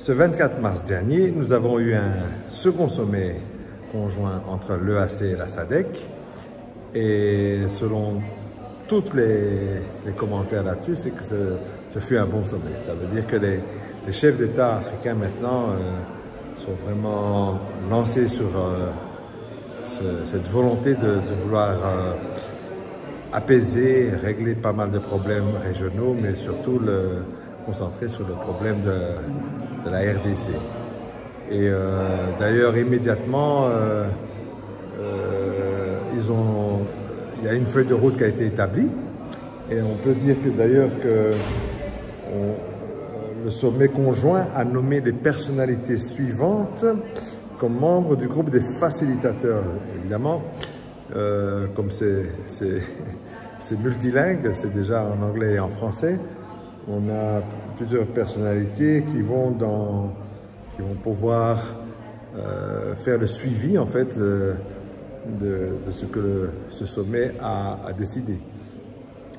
ce 24 mars dernier, nous avons eu un second sommet conjoint entre l'EAC et la SADC. Et selon tous les commentaires là-dessus, c'est que ce fut un bon sommet. Ça veut dire que les chefs d'État africains maintenant sont vraiment lancés sur cette volonté de vouloir apaiser, régler pas mal de problèmes régionaux, mais surtout concentrer sur le problème de la RDC. Et d'ailleurs, immédiatement, il y a une feuille de route qui a été établie. Et on peut dire que d'ailleurs que le sommet conjoint a nommé les personnalités suivantes comme membres du groupe des facilitateurs. Évidemment, comme c'est multilingue, c'est déjà en anglais et en français, on a plusieurs personnalités qui vont pouvoir faire le suivi en fait de ce que ce sommet a décidé.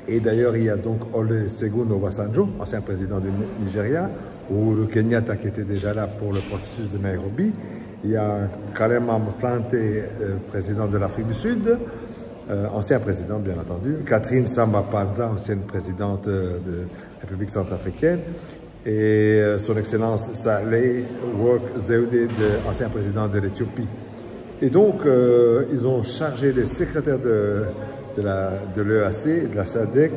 Et d'ailleurs, il y a donc Olusegun Obasanjo, ancien président du Nigeria, Uhuru Kenyatta qui était déjà là pour le processus de Nairobi. Il y a Kgalema Motlanthe, président de l'Afrique du Sud, ancien président bien entendu. Catherine Samba-Panza, ancienne présidente de la République centrafricaine. Et son Excellence Saleh Work Zewde, ancien président de l'Éthiopie. Et donc, ils ont chargé les secrétaires de l'EAC et de la SADC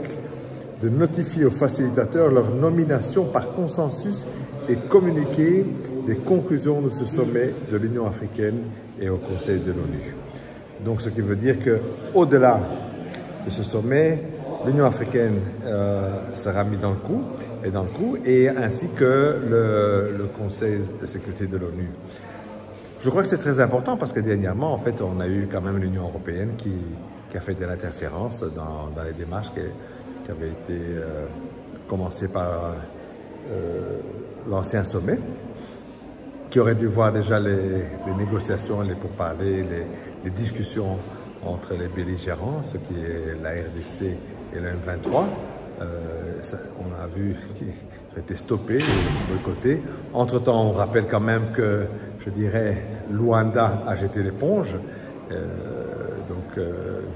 de notifier aux facilitateurs leur nomination par consensus et communiquer les conclusions de ce sommet de l'Union africaine et au Conseil de l'ONU. Donc, ce qui veut dire qu'au-delà de ce sommet, l'Union africaine sera mise dans le coup, et ainsi que le Conseil de sécurité de l'ONU. Je crois que c'est très important parce que dernièrement, en fait, on a eu quand même l'Union européenne qui a fait de l'interférence dans les démarches qui avaient été commencées par l'ancien sommet, qui aurait dû voir déjà les négociations, les pourparlers, les discussions entre les belligérants, ce qui est la RDC et le M23. On a vu qu'ils ont été stoppés, boycottés. Entre-temps, on rappelle quand même que, je dirais, Luanda a jeté l'éponge. Donc,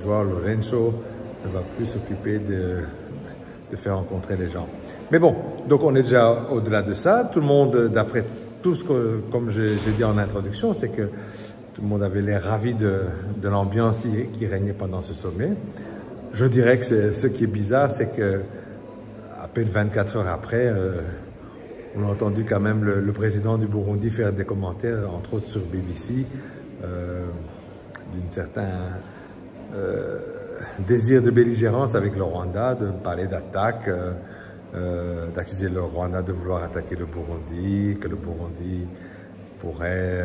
João Lourenço ne va plus s'occuper de faire rencontrer les gens. Mais bon, donc on est déjà au-delà de ça. Tout le monde, d'après tout ce que, comme j'ai dit en introduction, c'est que tout le monde avait l'air ravi de l'ambiance qui régnait pendant ce sommet. Je dirais que ce qui est bizarre, c'est que à peine 24 heures après, on a entendu quand même le président du Burundi faire des commentaires, entre autres sur BBC, d'un certain désir de belligérance avec le Rwanda, de parler d'attaque, d'accuser le Rwanda de vouloir attaquer le Burundi, que le Burundi pourrait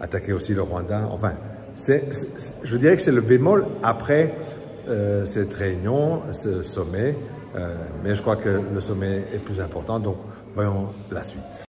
attaquer aussi le Rwanda. Enfin, je dirais que c'est le bémol après cette réunion, ce sommet, mais je crois que le sommet est plus important, donc voyons la suite.